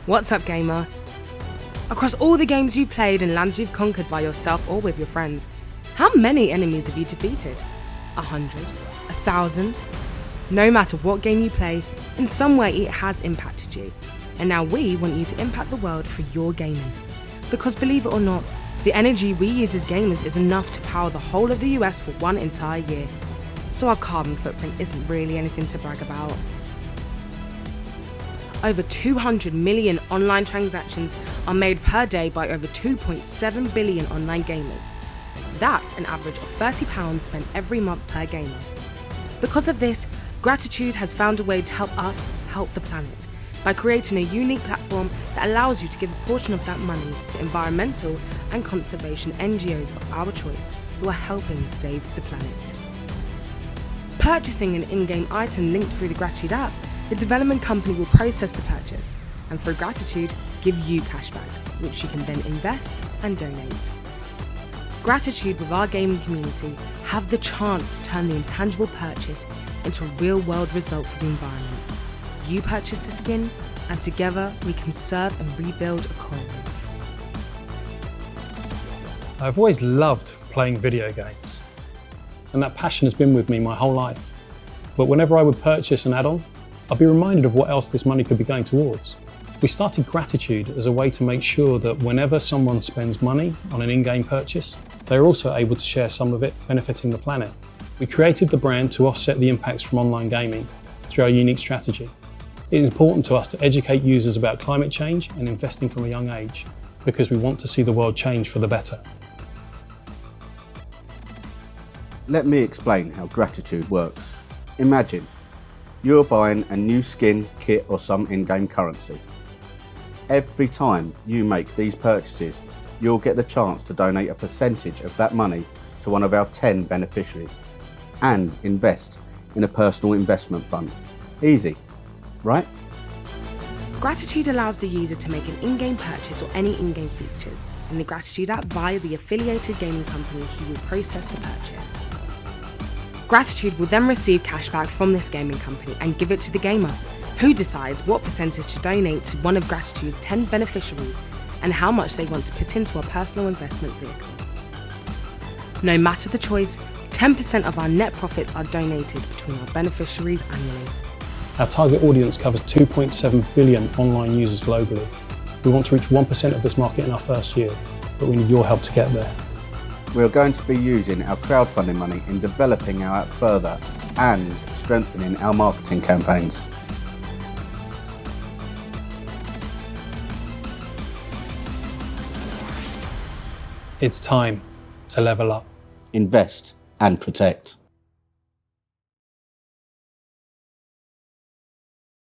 What's up, gamer? Across all the games you've played and lands you've conquered by yourself or with your friends, how many enemies have you defeated? 100? 1,000? No matter what game you play, in some way it has impacted you. And now we want you to impact the world for your gaming. Because believe it or not, the energy we use as gamers is enough to power the whole of the US for one entire year. So our carbon footprint isn't really anything to brag about. Over 200 million online transactions are made per day by over 2.7 billion online gamers. That's an average of £30 spent every month per gamer. Because of this, Gratitude has found a way to help us help the planet by creating a unique platform that allows you to give a portion of that money to environmental and conservation NGOs of our choice who are helping save the planet. Purchasing an in-game item linked through the Gratitude app, the development company will process the purchase and through Gratitude give you cashback, which you can then invest and donate. Gratitude with our gaming community have the chance to turn the intangible purchase into a real-world result for the environment. You purchase a skin, and together we can serve and rebuild a coral reef. I've always loved playing video games, and that passion has been with me my whole life. But whenever I would purchase an add-on, I'd be reminded of what else this money could be going towards. We started Gratitude as a way to make sure that whenever someone spends money on an in-game purchase, they're also able to share some of it benefiting the planet. We created the brand to offset the impacts from online gaming through our unique strategy. It is important to us to educate users about climate change and investing from a young age, because we want to see the world change for the better. Let me explain how Gratitude works. Imagine you're buying a new skin, kit or some in-game currency. Every time you make these purchases, you'll get the chance to donate a percentage of that money to one of our 10 beneficiaries and invest in a personal investment fund. Easy, right? Gratitude allows the user to make an in-game purchase or any in-game features in the Gratitude app via the affiliated gaming company who will process the purchase. Gratitude will then receive cashback from this gaming company and give it to the gamer, who decides what percentage to donate to one of Gratitude's 10 beneficiaries and how much they want to put into a personal investment vehicle. No matter the choice, 10% of our net profits are donated between our beneficiaries annually. Our target audience covers 2.7 billion online users globally. We want to reach 1% of this market in our first year, but we need your help to get there. We are going to be using our crowdfunding money in developing our app further and strengthening our marketing campaigns. It's time to level up. Invest and protect.